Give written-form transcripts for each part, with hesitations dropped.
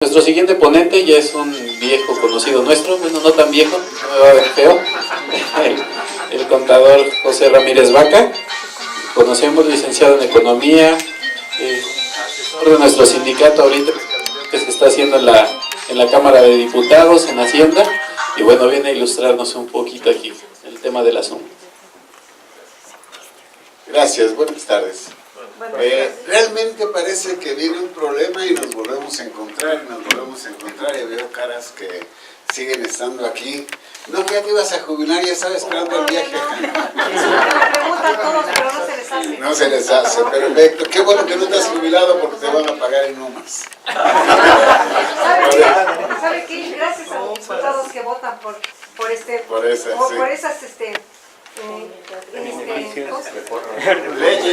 Nuestro siguiente ponente ya es un viejo conocido nuestro, bueno, no tan viejo, no me va a ver feo, el contador José Ramírez Vaca. Conocemos, licenciado en Economía, asesor de nuestro sindicato ahorita que se está haciendo en la Cámara de Diputados, en Hacienda, y bueno, viene a ilustrarnos un poquito aquí el tema del asunto. Gracias, buenas tardes. Realmente parece que viene un problema y nos volvemos a encontrar, y veo caras que siguen estando aquí. No, que ya te ibas a jubilar, ya estaba esperando el viaje. Me preguntan todos, pero no se les hace. No se les hace, perfecto. Qué bueno que no te has jubilado porque te van a pagar en UMAS. ¿Sabe qué? Gracias a los diputados que votan por esas leyes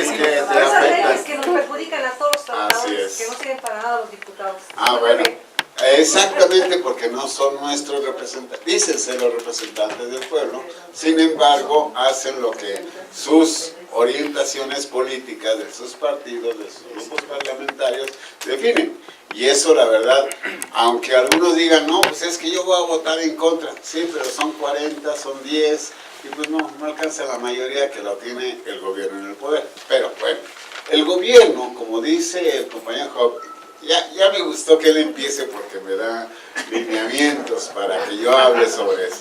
que te afectan. Leyes que nos perjudican a todos los trabajadores, que no sirven para nada los diputados. Bueno, exactamente, porque no son nuestros representantes, dicen ser los representantes del pueblo, sin embargo hacen lo que sus orientaciones políticas de sus partidos, de sus grupos parlamentarios definen. Y eso, la verdad, aunque algunos digan, no, pues es que yo voy a votar en contra, sí, pero son 40, son 10, y pues no alcanza la mayoría que lo tiene el gobierno en el poder. Pero bueno, el gobierno, como dice el compañero Job, ya me gustó que él empiece porque me da lineamientos para que yo hable sobre eso.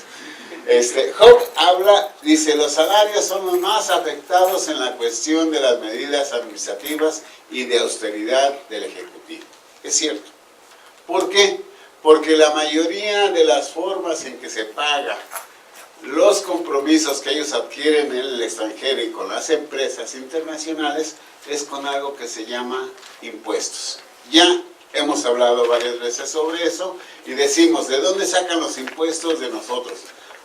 Job habla, dice, los salarios son los más afectados en la cuestión de las medidas administrativas y de austeridad del Ejecutivo. Es cierto. ¿Por qué? Porque la mayoría de las formas en que se paga los compromisos que ellos adquieren en el extranjero y con las empresas internacionales es con algo que se llama impuestos. Ya hemos hablado varias veces sobre eso y decimos, ¿de dónde sacan los impuestos de nosotros?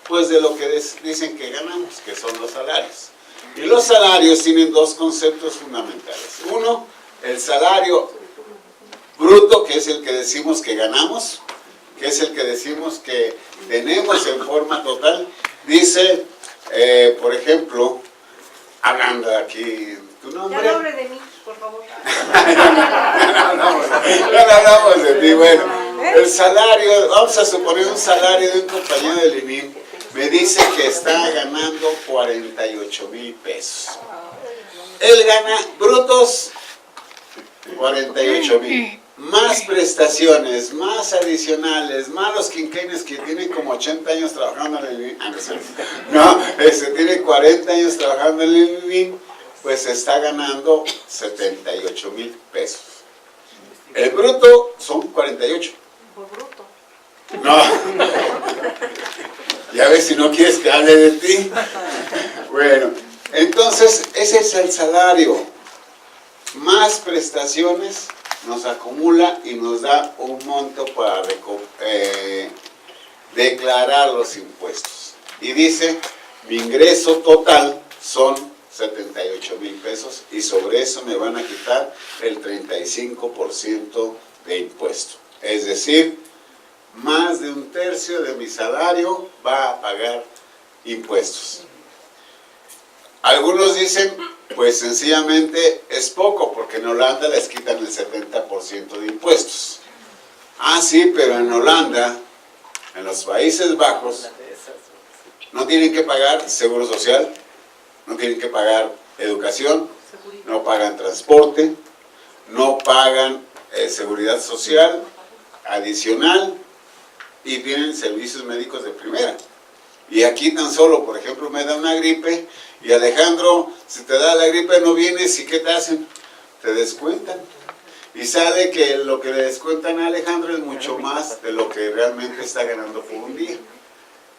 Pues de lo que dicen que ganamos, que son los salarios. Y los salarios tienen dos conceptos fundamentales. Uno, el salario bruto, que es el que decimos que ganamos, que es el que decimos que tenemos en forma total. Dice, por ejemplo, hablando aquí, ¿tu nombre? Ya no hable de mí, por favor. No hablamos de ti. Bueno, el salario, vamos a suponer un salario de un compañero del ININ, me dice que está ganando 48,000 pesos. Él gana brutos 48,000. Más prestaciones, más adicionales, más los quinquenios que tienen como 80 años trabajando en el ININ. Tiene 40 años trabajando en el ININ, pues está ganando 78,000 pesos. El bruto son 48. Por bruto. No. Ya ves, si no quieres que hable de ti. Bueno, entonces ese es el salario. Más prestaciones nos acumula y nos da un monto para declarar los impuestos. Y dice, mi ingreso total son 78,000 pesos y sobre eso me van a quitar el 35% de impuesto. Es decir, más de un tercio de mi salario va a pagar impuestos. Algunos dicen, pues sencillamente es poco, porque en Holanda les quitan el 70% de impuestos. Ah, sí, pero en Holanda, en los Países Bajos, no tienen que pagar seguro social, no tienen que pagar educación, no pagan transporte, no pagan seguridad social adicional y tienen servicios médicos de primera. Y aquí tan solo, por ejemplo, me da una gripe y Alejandro, si te da la gripe no vienes y ¿qué te hacen? Te descuentan. Y sale que lo que le descuentan a Alejandro es mucho más de lo que realmente está ganando por un día.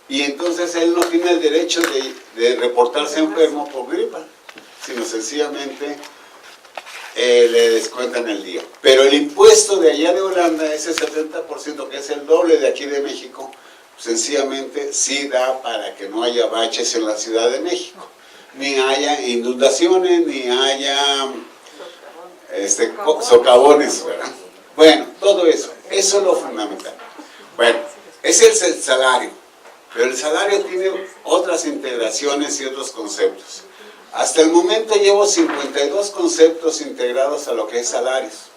Y entonces él no tiene el derecho de reportarse enfermo por gripa, sino sencillamente le descuentan el día. Pero el impuesto de allá de Holanda, ese 70%, que es el doble de aquí de México, sencillamente sí da para que no haya baches en la Ciudad de México, ni haya inundaciones, ni haya socavones, ¿verdad? Bueno, todo eso es lo fundamental. Bueno, ese es el salario, pero el salario tiene otras integraciones y otros conceptos. Hasta el momento llevo 52 conceptos integrados a lo que es salarios,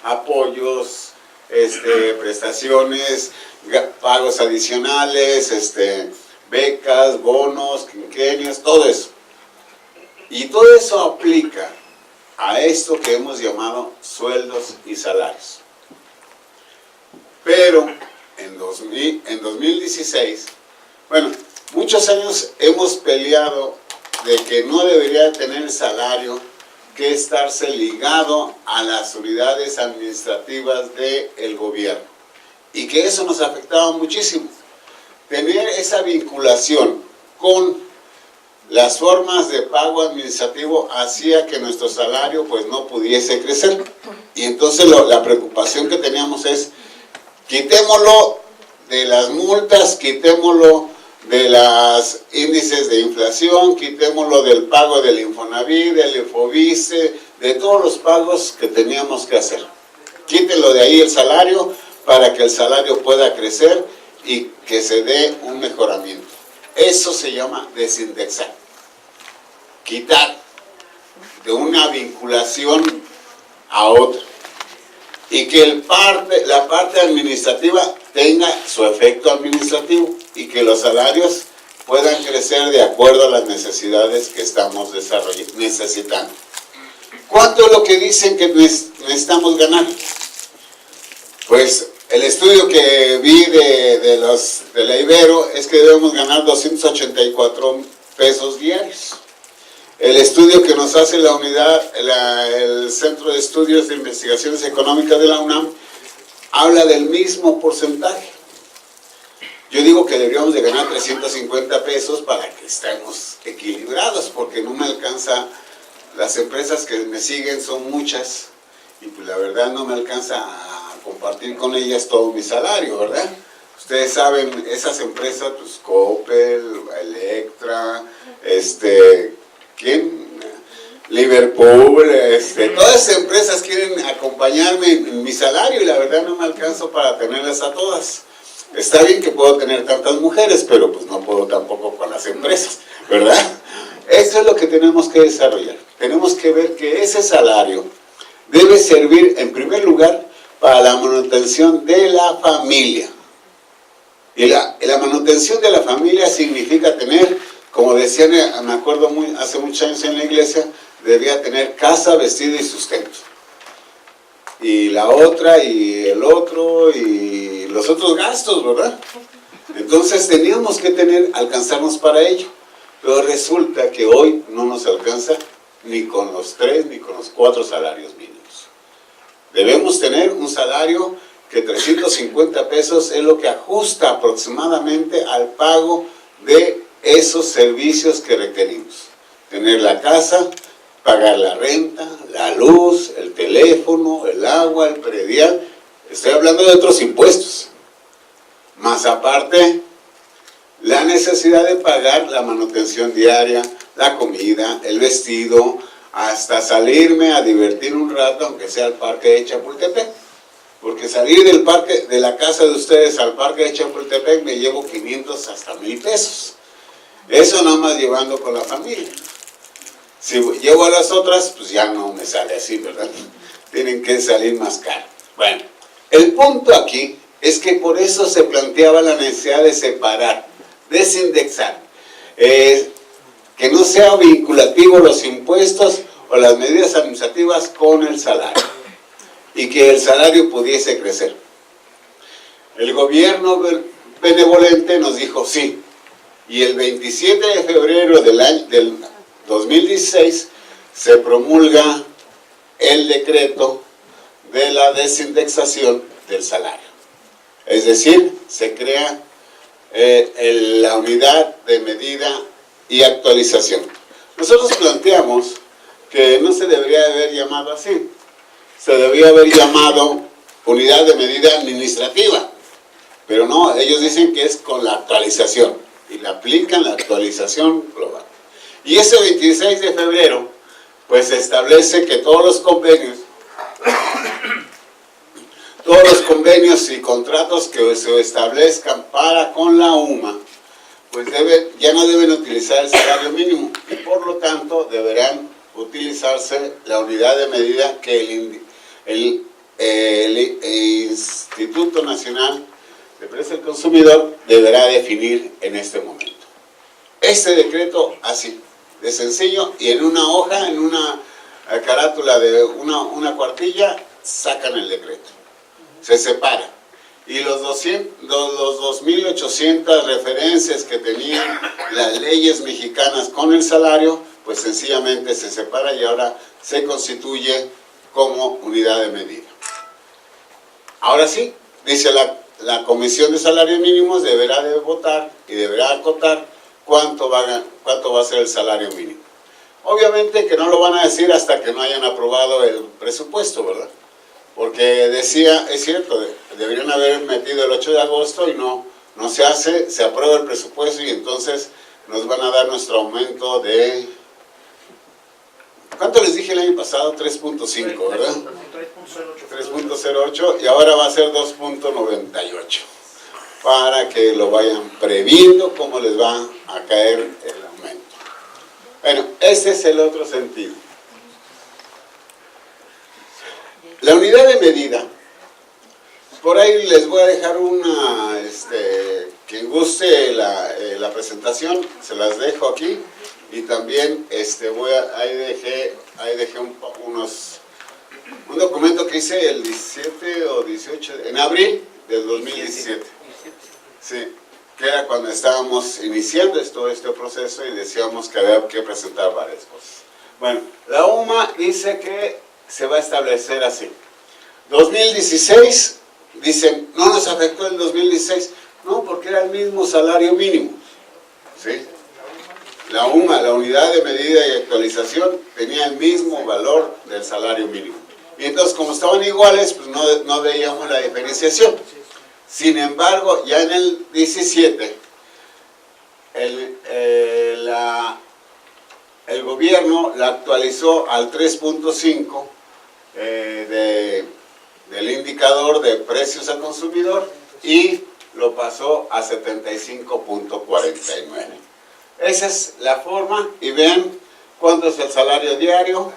apoyos, prestaciones, pagos adicionales, becas, bonos, quinquenios, todo eso. Y todo eso aplica a esto que hemos llamado sueldos y salarios. Pero en 2016, bueno, muchos años hemos peleado de que no debería tener el salario que estarse ligado a las unidades administrativas del gobierno. Y que eso nos afectaba muchísimo. Tener esa vinculación con las formas de pago administrativo hacía que nuestro salario pues no pudiese crecer. Y entonces la preocupación que teníamos es, quitémoslo de las multas, quitémoslo de los índices de inflación, quitémoslo del pago del Infonavit, del Infovice, de todos los pagos que teníamos que hacer. Quítenlo de ahí el salario para que el salario pueda crecer y que se dé un mejoramiento. Eso se llama desindexar. Quitar de una vinculación a otra. Y que la parte administrativa tenga su efecto administrativo y que los salarios puedan crecer de acuerdo a las necesidades que estamos necesitando. ¿Cuánto es lo que dicen que necesitamos ganar? Pues el estudio que vi de la Ibero es que debemos ganar 284 pesos diarios. El estudio que nos hace la unidad, el Centro de Estudios de Investigaciones Económicas de la UNAM, habla del mismo porcentaje. Yo digo que deberíamos de ganar 350 pesos para que estemos equilibrados, porque no me alcanza, las empresas que me siguen son muchas, y pues la verdad no me alcanza a compartir con ellas todo mi salario, ¿verdad? Ustedes saben, esas empresas, pues Coppel, Electra, ¿quién? Liverpool, todas esas empresas quieren acompañarme en mi salario y la verdad no me alcanzo para tenerlas a todas. Está bien que puedo tener tantas mujeres, pero pues no puedo tampoco con las empresas, ¿verdad? Eso es lo que tenemos que desarrollar. Tenemos que ver que ese salario debe servir en primer lugar para la manutención de la familia. Y la manutención de la familia significa tener, como decían, me acuerdo hace muchos años en la iglesia, debía tener casa, vestido y sustento. Y la otra, y el otro, y los otros gastos, ¿verdad? Entonces teníamos que alcanzarnos para ello. Pero resulta que hoy no nos alcanza ni con los 3 ni con los 4 salarios mínimos. Debemos tener un salario que 350 pesos es lo que ajusta aproximadamente al pago de esos servicios que requerimos. Tener la casa, pagar la renta, la luz, el teléfono, el agua, el predial. Estoy hablando de otros impuestos. Más aparte, la necesidad de pagar la manutención diaria, la comida, el vestido, hasta salirme a divertir un rato, aunque sea al parque de Chapultepec. Porque salir de la casa de ustedes al parque de Chapultepec me llevo 500 hasta 1000 pesos. Eso nada más llevando con la familia. Si llevo a las otras, pues ya no me sale así, ¿verdad? Tienen que salir más caro. Bueno, el punto aquí es que por eso se planteaba la necesidad de separar, desindexar, que no sea vinculativo los impuestos o las medidas administrativas con el salario y que el salario pudiese crecer. El gobierno benevolente nos dijo sí, y el 27 de febrero del 2016 se promulga el decreto de la desindexación del salario. Es decir, se crea la unidad de medida y actualización. Nosotros planteamos que no se debería haber llamado así, se debería haber llamado unidad de medida administrativa, pero no, ellos dicen que es con la actualización y le aplican la actualización global. Y ese 26 de febrero, pues se establece que todos los convenios y contratos que se establezcan para con la UMA, pues ya no deben utilizar el salario mínimo y por lo tanto deberán utilizarse la unidad de medida que el el Instituto Nacional de Precios del Consumidor deberá definir en este momento. Este decreto así, de sencillo, y en una hoja, en una carátula de una cuartilla, sacan el decreto. Se separa. Y los 2.800 referencias que tenían las leyes mexicanas con el salario, pues sencillamente se separa y ahora se constituye como unidad de medida. Ahora sí, dice la Comisión de Salarios Mínimos deberá de votar y deberá acotar cuánto va a ser el salario mínimo. Obviamente que no lo van a decir hasta que no hayan aprobado el presupuesto, ¿verdad? Porque decía, es cierto, deberían haber metido el 8 de agosto y no se hace, se aprueba el presupuesto y entonces nos van a dar nuestro aumento de... ¿Cuánto les dije el año pasado? 3.5, ¿verdad? 3.08 y ahora va a ser 2.98 para que lo vayan previendo cómo les va a caer el aumento. Bueno, ese es el otro sentido. La unidad de medida, por ahí les voy a dejar una, quien guste la presentación, se las dejo aquí. Y también ahí dejé un documento que hice el 17 o 18, en abril del 2017. Sí, que era cuando estábamos iniciando todo este proceso y decíamos que había que presentar varias cosas. Bueno, la UMA dice que se va a establecer así. 2016, dicen, no nos afectó el 2016. No, porque era el mismo salario mínimo. ¿Sí? La UMA, la unidad de medida y actualización, tenía el mismo valor del salario mínimo. Y entonces, como estaban iguales, pues no veíamos la diferenciación. Sin embargo, ya en el 17, el gobierno la actualizó al 3.5 del indicador de precios al consumidor y lo pasó a 75.49. Esa es la forma y vean cuánto es el salario diario,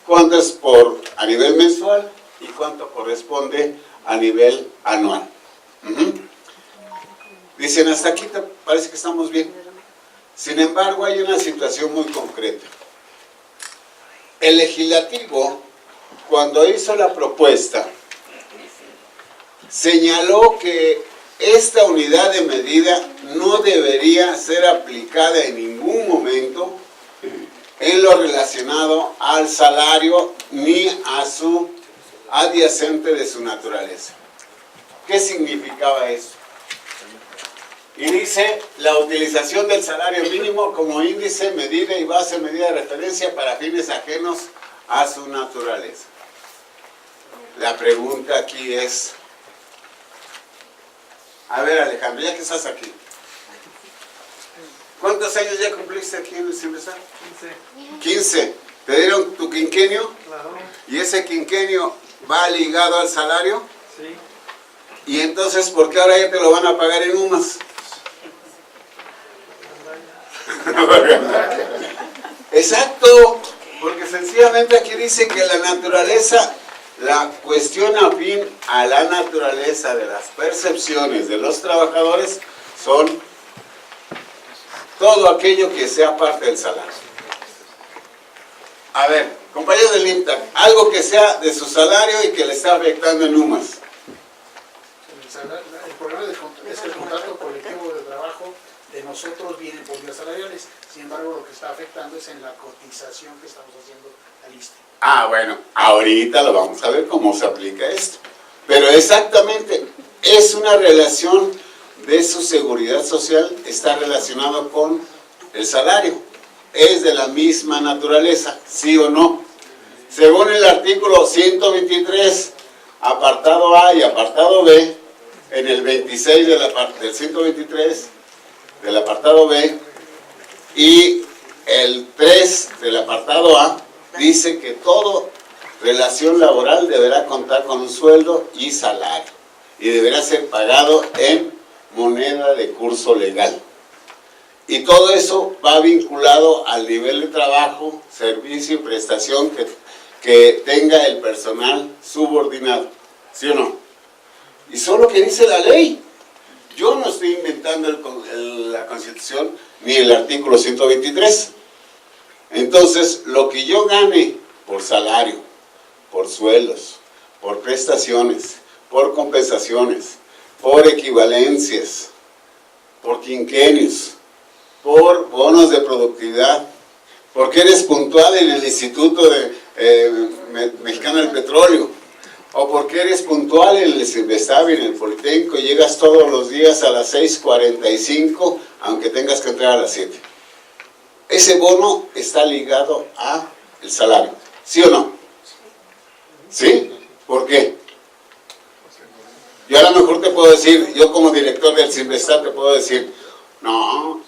cuánto es a nivel mensual y cuánto corresponde a nivel anual. Dicen, hasta aquí parece que estamos bien. Sin embargo, hay una situación muy concreta. El legislativo, cuando hizo la propuesta, señaló que esta unidad de medida no debería ser aplicada en ningún momento en lo relacionado al salario ni a su adyacente de su naturaleza. ¿Qué significaba eso? Y dice, la utilización del salario mínimo como índice, medida y base medida de referencia para fines ajenos a su naturaleza. La pregunta aquí es, a ver, Alejandro, ya que estás aquí, ¿cuántos años ya cumpliste aquí en el Simesar? 15. ¿Te dieron tu quinquenio? Claro. ¿Y ese quinquenio va ligado al salario? Sí. ¿Y entonces por qué ahora ya te lo van a pagar en UMAS? Exacto, porque sencillamente aquí dice que la naturaleza, la cuestión afín a la naturaleza de las percepciones de los trabajadores son todo aquello que sea parte del salario. A ver, compañeros del IMTAC, algo que sea de su salario y que le está afectando en UMAS. El problema es que el contrato colectivo de trabajo de nosotros viene por vías salariales. Sin embargo, lo que está afectando es en la cotización que estamos haciendo al ISSSTE. Ah, bueno, ahorita lo vamos a ver cómo se aplica esto. Pero exactamente, es una relación de su seguridad social, está relacionado con el salario. Es de la misma naturaleza, ¿sí o no? Según el artículo 123, apartado A y apartado B, en el 26 del 123 del apartado B y el 3 del apartado A, dice que toda relación laboral deberá contar con un sueldo y salario y deberá ser pagado en moneda de curso legal. Y todo eso va vinculado al nivel de trabajo, servicio y prestación que tenga el personal subordinado. ¿Sí o no? Y eso es lo que dice la ley. Yo no estoy inventando la Constitución ni el artículo 123. Entonces, lo que yo gane por salario, por sueldos, por prestaciones, por compensaciones, por equivalencias, por quinquenios, por bonos de productividad, porque eres puntual en el Instituto Mexicano del Petróleo, o porque eres puntual en el Cinvestav y en el Politécnico y llegas todos los días a las 6:45, aunque tengas que entrar a las 7. Ese bono está ligado al salario, ¿sí o no? ¿Sí? ¿Por qué? Yo a lo mejor te puedo decir, yo como director del Cinvestav te puedo decir, no,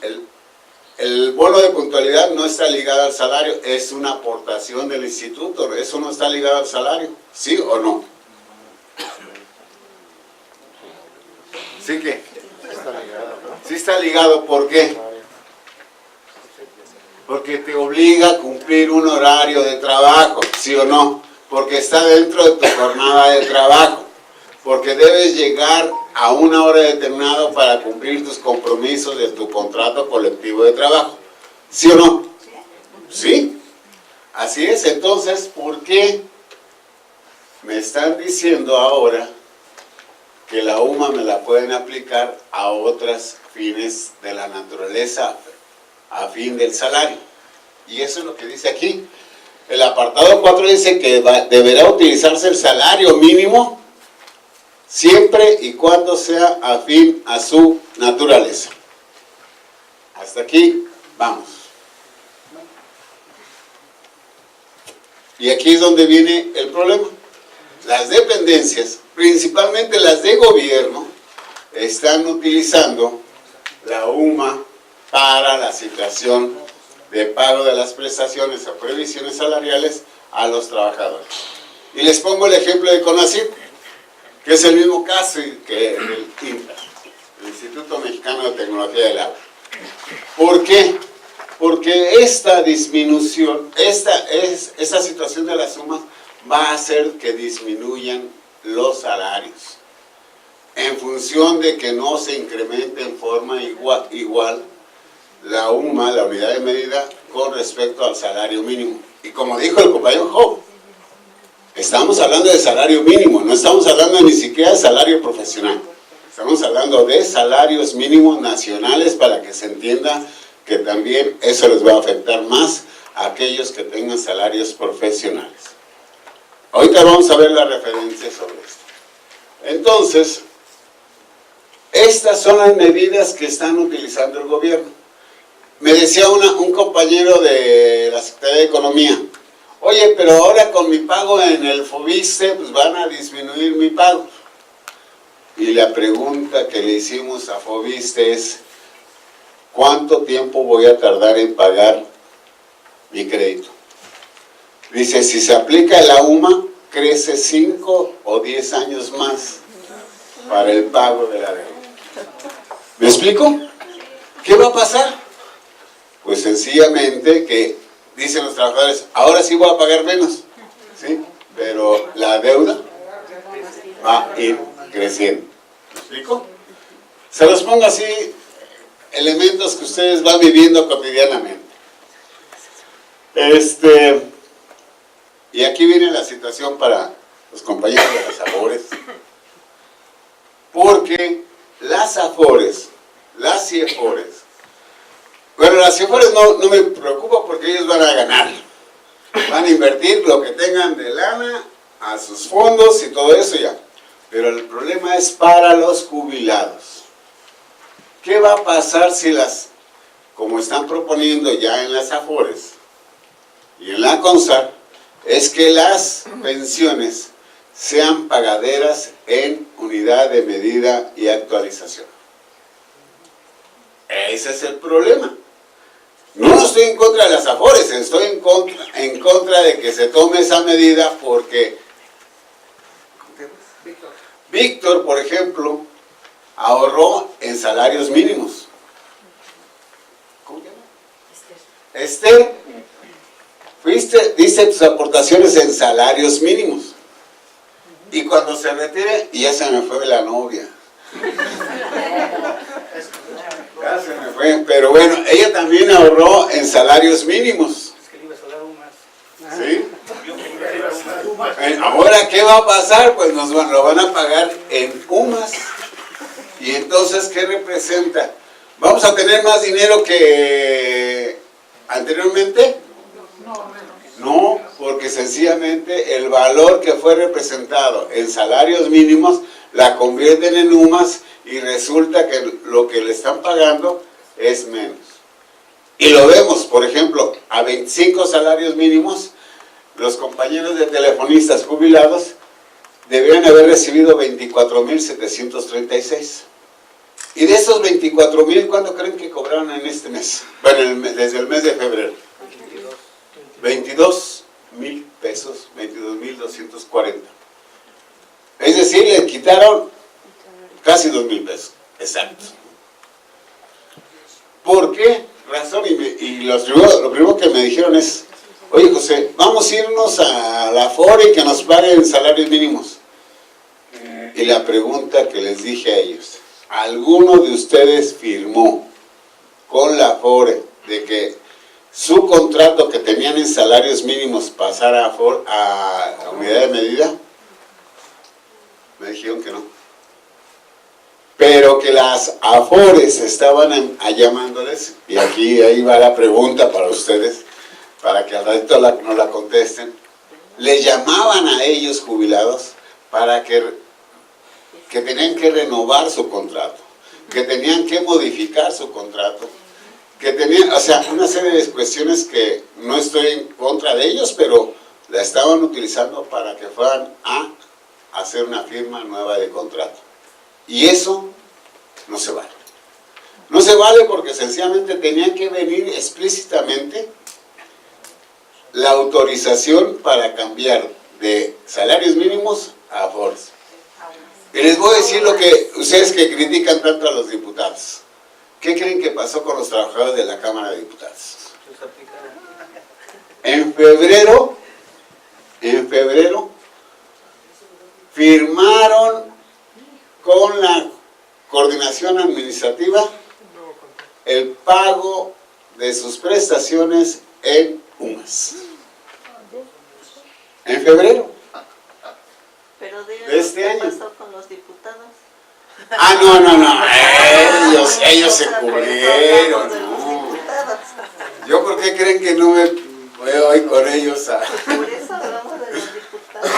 el bono de puntualidad no está ligado al salario, es una aportación del instituto, eso no está ligado al salario, ¿sí o no? ¿Sí que? Sí está ligado, ¿por qué? Porque te obliga a cumplir un horario de trabajo, ¿sí o no? Porque está dentro de tu jornada de trabajo, porque debes llegar a una hora determinada para cumplir tus compromisos de tu contrato colectivo de trabajo, ¿sí o no? ¿Sí? Así es. Entonces, ¿por qué me están diciendo ahora que la UMA me la pueden aplicar a otros fines de la naturaleza, a fin del salario? Y eso es lo que dice aquí. El apartado 4 dice que deberá utilizarse el salario mínimo siempre y cuando sea afín a su naturaleza. Hasta aquí vamos. Y aquí es donde viene el problema. Las dependencias, principalmente las de gobierno, están utilizando la UMA para la situación de pago de las prestaciones o previsiones salariales a los trabajadores. Y les pongo el ejemplo de CONACYT, que es el mismo caso que el INTA, el Instituto Mexicano de Tecnología del Agua. ¿Por qué? Porque esta disminución, esta situación de las sumas va a hacer que disminuyan los salarios en función de que no se incremente en forma igual la UMA, la unidad de medida, con respecto al salario mínimo. Y como dijo el compañero Job, estamos hablando de salario mínimo, no estamos hablando ni siquiera de salario profesional. Estamos hablando de salarios mínimos nacionales para que se entienda que también eso les va a afectar más a aquellos que tengan salarios profesionales. Ahorita vamos a ver la referencia sobre esto. Entonces, estas son las medidas que están utilizando el gobierno. Me decía un compañero de la Secretaría de Economía, oye, pero ahora con mi pago en el FOBISTE, pues van a disminuir mi pago. Y la pregunta que le hicimos a FOBISTE es, ¿cuánto tiempo voy a tardar en pagar mi crédito? Dice, si se aplica la UMA, crece 5 o 10 años más para el pago de la deuda. ¿Me explico? ¿Qué va a pasar? Pues sencillamente que dicen los trabajadores, ahora sí voy a pagar menos, ¿sí? Pero la deuda va a ir creciendo. ¿Me explico? Se los pongo así, elementos que ustedes van viviendo cotidianamente. Y aquí viene la situación para los compañeros de las AFORES, porque las AFORES, las CIEFORES, bueno, las CIEFORES no me preocupa porque ellos van a ganar, van a invertir lo que tengan de lana a sus fondos y todo eso ya, pero el problema es para los jubilados. ¿Qué va a pasar si como están proponiendo ya en las AFORES y en la CONSAR, es que las pensiones sean pagaderas en unidad de medida y actualización? Ese es el problema. No estoy en contra de las AFORES, estoy en contra de que se tome esa medida porque Víctor, por ejemplo, ahorró en salarios mínimos. ¿Cómo se llama? Esther, diste tus aportaciones en salarios mínimos. Y cuando se retire, ya se me fue la novia. Ya se me fue. Pero bueno, ella también ahorró en salarios mínimos. ¿Sí? Ahora, ¿qué va a pasar? Pues lo van a pagar en UMAS. Y entonces, ¿qué representa? ¿Vamos a tener más dinero que anteriormente? No, porque sencillamente el valor que fue representado en salarios mínimos la convierten en UMAS y resulta que lo que le están pagando es menos. Y lo vemos, por ejemplo, a 25 salarios mínimos, los compañeros de telefonistas jubilados deberían haber recibido 24,736. Y de esos 24,000, ¿cuándo creen que cobraron en este mes? Bueno, desde el mes de febrero. 22,000 pesos, 22,240. Es decir, le quitaron casi 2,000 pesos. Exacto. ¿Por qué razón? Y lo primero que me dijeron es, oye José, vamos a irnos a la Afore y que nos paguen salarios mínimos. Y la pregunta que les dije a ellos, ¿alguno de ustedes firmó con la Afore de que su contrato que tenían en salarios mínimos pasara a unidad de medida? Me dijeron que no. Pero que las Afores estaban llamándoles, y ahí va la pregunta para ustedes, para que al ratito no la contesten, les llamaban a ellos jubilados para que tenían que renovar su contrato, que tenían que modificar su contrato, que tenían, o sea, una serie de cuestiones que no estoy en contra de ellos, pero la estaban utilizando para que fueran a hacer una firma nueva de contrato. Y eso no se vale. No se vale porque sencillamente tenían que venir explícitamente la autorización para cambiar de salarios mínimos a Afores. Y les voy a decir lo que ustedes que critican tanto a los diputados. ¿Qué creen que pasó con los trabajadores de la Cámara de Diputados? En febrero, firmaron con la coordinación administrativa el pago de sus prestaciones en UMAS. En febrero. Pero de este año. ¿Qué pasó con los diputados? Ah, no, ellos se cubrieron. No. ¿Yo por qué creen que no me voy hoy con ellos a...? Por eso hablamos de los diputados,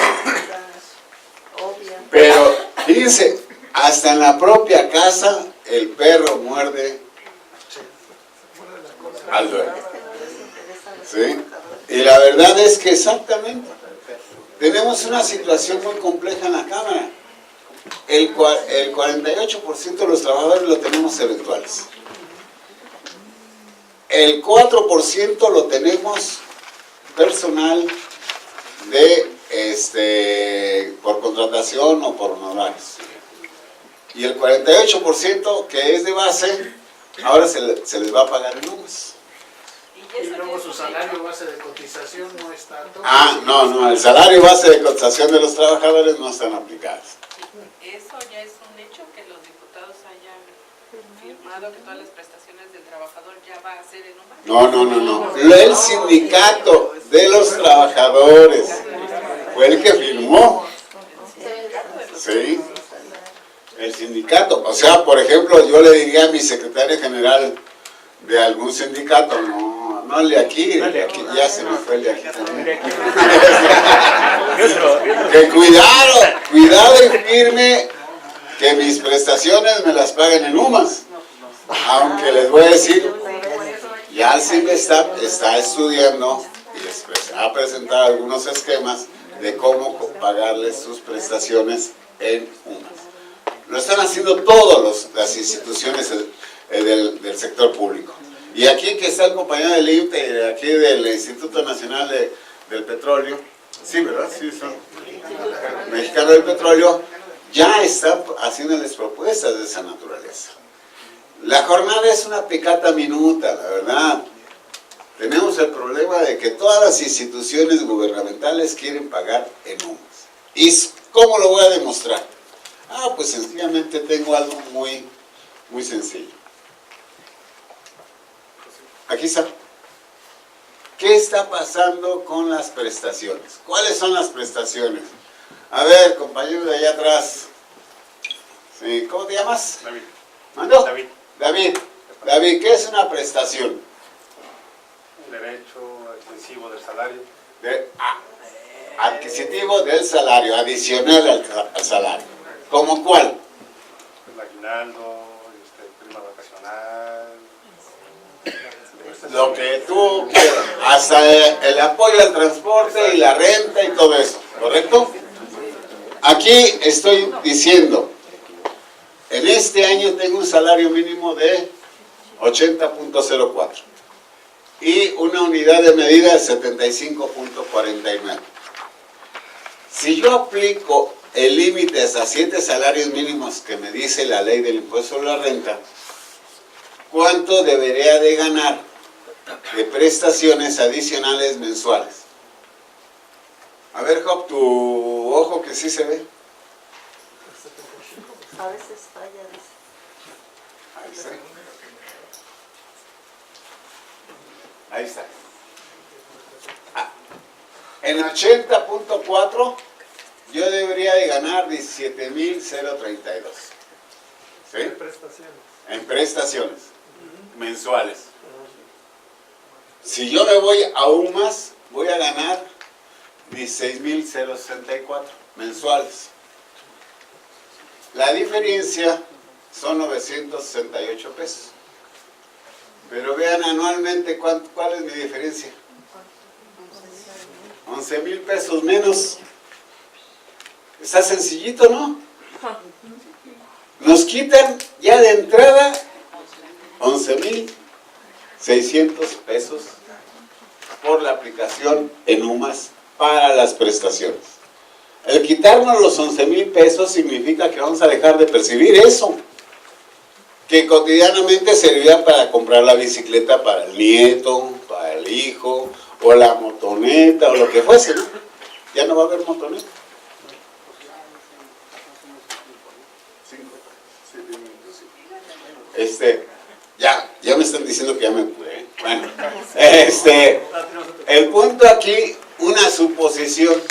obvio. Pero, fíjense, hasta en la propia casa el perro muerde al dueño. ¿Sí? Y la verdad es que exactamente, tenemos una situación muy compleja en la Cámara. El 48% de los trabajadores lo tenemos eventuales. El 4% lo tenemos personal por contratación o por honorarios. Y el 48% que es de base, ahora se les va a pagar en UMAS. Y luego su salario base de cotización no está... No, el salario base de cotización de los trabajadores no están aplicados. Eso ya es un hecho, que los diputados hayan firmado que todas las prestaciones del trabajador ya va a ser en UMAS. No. El sindicato de los trabajadores fue el que firmó. Sí, el sindicato. O sea, por ejemplo, yo le diría a mi secretario general de algún sindicato, no el de aquí, ya se me fue el de aquí también. Que cuidado y firme que mis prestaciones me las paguen en UMAS. Aunque les voy a decir, ya el CIME está estudiando y ha presentado algunos esquemas de cómo pagarles sus prestaciones en UMAS. Lo están haciendo todas las instituciones del sector público. Y aquí que está el compañero del INPE, aquí del Instituto Nacional del Petróleo, sí, ¿verdad? Sí, son Mexicano del Petróleo, ya están haciéndoles propuestas de esa naturaleza. La jornada es una pecata minuta, la verdad. Tenemos el problema de que todas las instituciones gubernamentales quieren pagar en UMAS. Y ¿Cómo lo voy a demostrar? Ah, pues sencillamente tengo algo muy sencillo. Aquí está. ¿Qué está pasando con las prestaciones? ¿Cuáles son las prestaciones? A ver, compañero de allá atrás. Sí, ¿cómo te llamas? David. ¿Mando? David. David, ¿qué es una prestación? Derecho extensivo del salario. Adquisitivo del salario, adicional al salario. ¿Cómo cuál? El aguinaldo, prima vacacional. Lo que tú quieras, hasta el apoyo al transporte y la renta y todo eso, ¿correcto? Aquí estoy diciendo, en este año tengo un salario mínimo de 80.04 y una unidad de medida de 75.49. Si yo aplico el límite hasta 7 salarios mínimos que me dice la ley del impuesto sobre la renta, ¿cuánto debería de ganar de prestaciones adicionales mensuales? A ver, Job, tu ojo que sí se ve. A veces falla. Ahí está. Ahí está. En 80.4 yo debería de ganar 17.032. ¿Sí? En prestaciones mensuales. Si yo me voy aún más, voy a ganar 16.064 mensuales. La diferencia son 968 pesos. Pero vean anualmente cuál es mi diferencia. 11,000 pesos menos. Está sencillito, ¿no? Nos quitan ya de entrada 11,600 pesos por la aplicación en UMAS para las prestaciones. El quitarnos los 11,000 pesos significa que vamos a dejar de percibir eso, que cotidianamente servía para comprar la bicicleta para el nieto, para el hijo, o la motoneta, o lo que fuese, ¿no? Ya no va a haber motoneta. Ya me están diciendo que ya me pude, ¿eh? Bueno, el punto aquí, una suposición,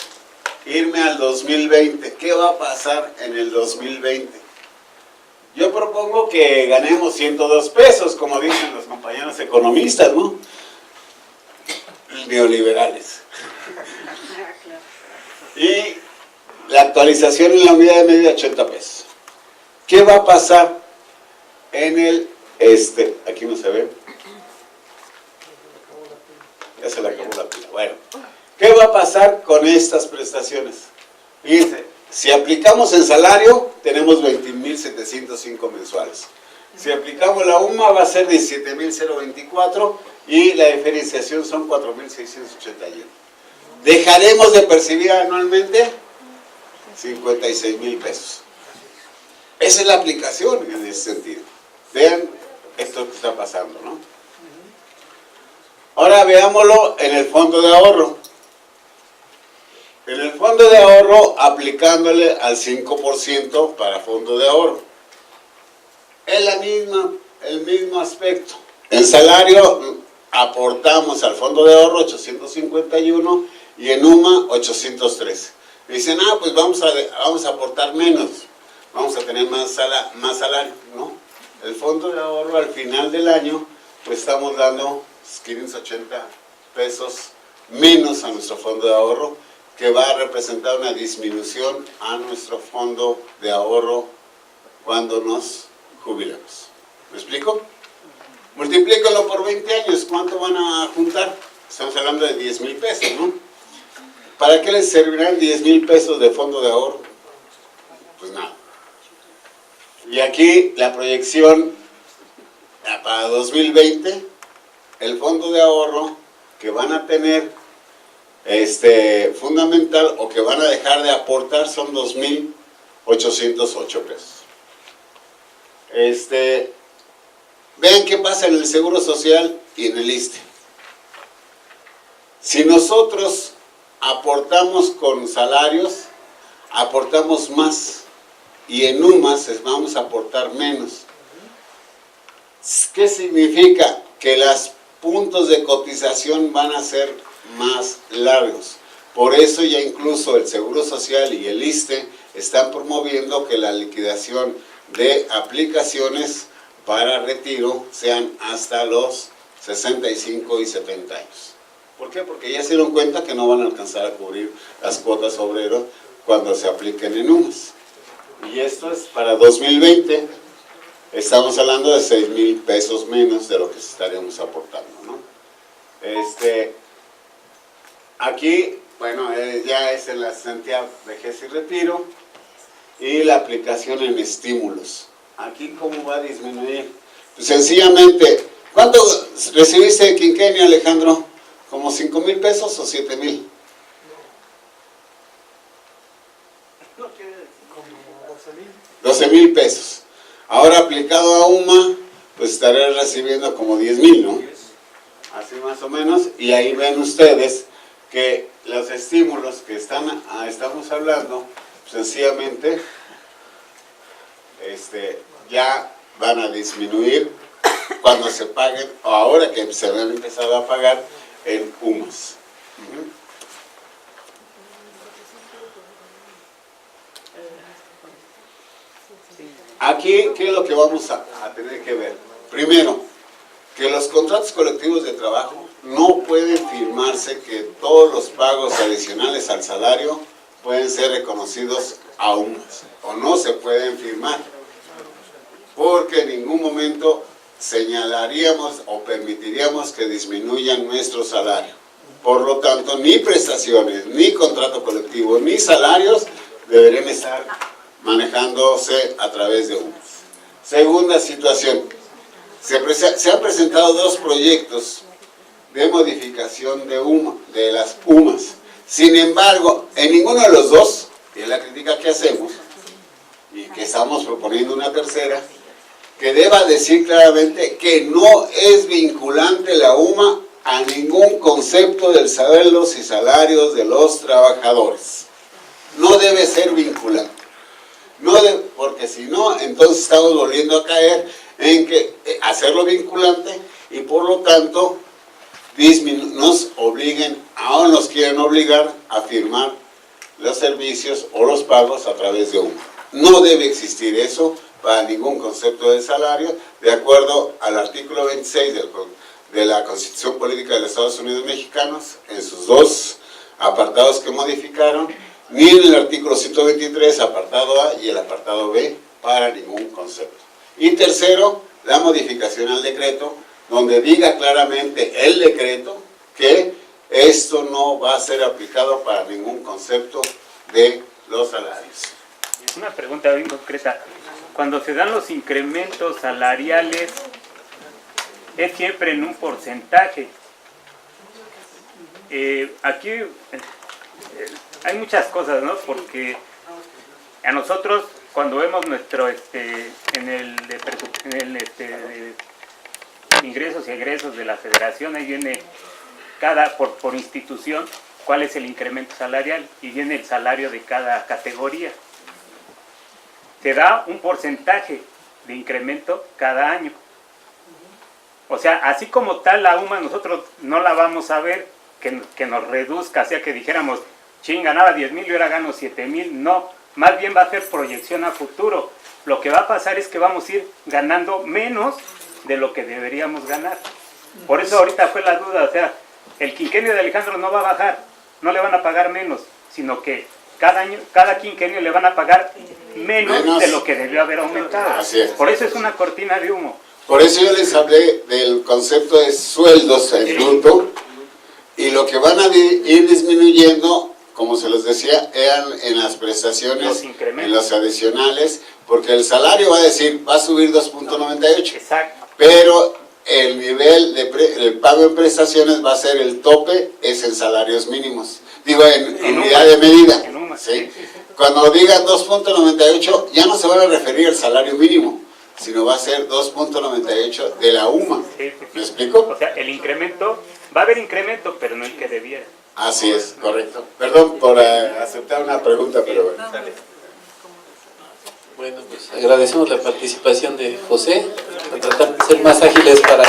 irme al 2020. ¿Qué va a pasar en el 2020? Yo propongo que ganemos 102 pesos, como dicen los compañeros economistas, ¿no? Neoliberales. Y la actualización en la unidad de medida 80 pesos. ¿Qué va a pasar en el aquí no se ve? Ya se le acabó la pila. Bueno, ¿qué va a pasar con estas prestaciones? Fíjense, si aplicamos en salario, tenemos 20.705 mensuales. Si aplicamos la UMA, va a ser 17.024 y la diferenciación son 4.681. Dejaremos de percibir anualmente 56,000 pesos. Esa es la aplicación en ese sentido. Vean esto que está pasando, ¿no? Ahora veámoslo en el fondo de ahorro. En el fondo de ahorro, aplicándole al 5% para fondo de ahorro. Es el mismo aspecto. En salario aportamos al fondo de ahorro 851 y en UMA 813. Dicen, pues vamos a aportar menos, vamos a tener más salario, ¿no? El fondo de ahorro al final del año, pues estamos dando 580 pesos menos a nuestro fondo de ahorro, que va a representar una disminución a nuestro fondo de ahorro cuando nos jubilemos. ¿Me explico? Multiplícalo por 20 años, ¿cuánto van a juntar? Estamos hablando de 10,000 pesos, ¿no? ¿Para qué les servirán 10,000 pesos de fondo de ahorro? Pues nada. Y aquí la proyección para 2020, el fondo de ahorro que van a tener fundamental o que van a dejar de aportar son 2,808 pesos. Vean qué pasa en el Seguro Social y en el ISSSTE. Si nosotros aportamos con salarios, aportamos más y en UMAS vamos a aportar menos. ¿Qué significa? Que los puntos de cotización van a ser más largos. Por eso ya incluso el Seguro Social y el ISSSTE están promoviendo que la liquidación de aplicaciones para retiro sean hasta los 65 y 70 años. ¿Por qué? Porque ya se dieron cuenta que no van a alcanzar a cubrir las cuotas obreras cuando se apliquen en UMAS. Y esto es para 2020, estamos hablando de 6,000 pesos menos de lo que estaríamos aportando, ¿no? Aquí, bueno, ya es en la cesantía, vejez y retiro, y la aplicación en estímulos. Aquí, ¿cómo va a disminuir? Pues sencillamente, ¿cuánto recibiste de quinquenio, Alejandro? ¿Como 5,000 pesos o 7,000? Como 12,000. 12,000 pesos. Ahora aplicado a UMA, pues estaré recibiendo como 10,000, ¿no? Así más o menos. Y ahí ven ustedes que los estímulos que estamos hablando, sencillamente, ya van a disminuir cuando se paguen, o ahora que se han empezado a pagar en UMAS. Aquí, ¿qué es lo que vamos a tener que ver? Primero, que los contratos colectivos de trabajo no pueden firmarse que todos los pagos adicionales al salario pueden ser reconocidos a UMAS, o no se pueden firmar, porque en ningún momento señalaríamos o permitiríamos que disminuyan nuestro salario. Por lo tanto, ni prestaciones, ni contrato colectivo, ni salarios deberían estar manejándose a través de UMAS. Segunda situación, se han presentado dos proyectos de modificación de las UMAS. Sin embargo, en ninguno de los dos, y es la crítica que hacemos, y que estamos proponiendo una tercera, que deba decir claramente que no es vinculante la UMA a ningún concepto del sueldos y salarios de los trabajadores. No debe ser vinculante. Porque si no, entonces estamos volviendo a caer en que hacerlo vinculante y por lo tanto nos obliguen, aún nos quieren obligar a firmar los servicios o los pagos a través de UMA. No debe existir eso para ningún concepto de salario, de acuerdo al artículo 26 de la Constitución Política de los Estados Unidos Mexicanos, en sus dos apartados que modificaron, ni en el artículo 123, apartado A y el apartado B, para ningún concepto. Y tercero, la modificación al decreto, donde diga claramente el decreto que esto no va a ser aplicado para ningún concepto de los salarios. Una pregunta bien concreta. Cuando se dan los incrementos salariales, es siempre en un porcentaje. Aquí hay muchas cosas, ¿no? Porque a nosotros, cuando vemos nuestro, ingresos y egresos de la federación, ahí viene por institución cuál es el incremento salarial y viene el salario de cada categoría. Se da un porcentaje de incremento cada año. O sea, así como tal la UMA nosotros no la vamos a ver que nos reduzca, o sea que dijéramos, ganaba 10,000 y ahora gano 7,000, no, más bien va a ser proyección a futuro. Lo que va a pasar es que vamos a ir ganando menos de lo que deberíamos ganar. Por eso ahorita fue la duda, o sea, el quinquenio de Alejandro no va a bajar, no le van a pagar menos, sino que cada año, cada quinquenio le van a pagar menos de lo que debió haber aumentado. Así es. Por eso es una cortina de humo. Por eso yo les hablé del concepto de sueldos en bruto, y lo que van a ir disminuyendo, como se los decía, eran en las prestaciones, en los adicionales, porque el salario va a decir, va a subir 2.98. Exacto. Pero el nivel de pago en prestaciones va a ser el tope, es en salarios mínimos. Digo, en unidad de medida. ¿Sí? Cuando digan 2.98, ya no se van a referir al salario mínimo, sino va a ser 2.98 de la UMA. Sí. ¿Me explico? O sea, el incremento, va a haber incremento, pero no el que debiera. Así es, correcto. Perdón por aceptar una pregunta, pero bueno. Bueno, pues agradecemos la participación de José, por tratar de ser más ágiles para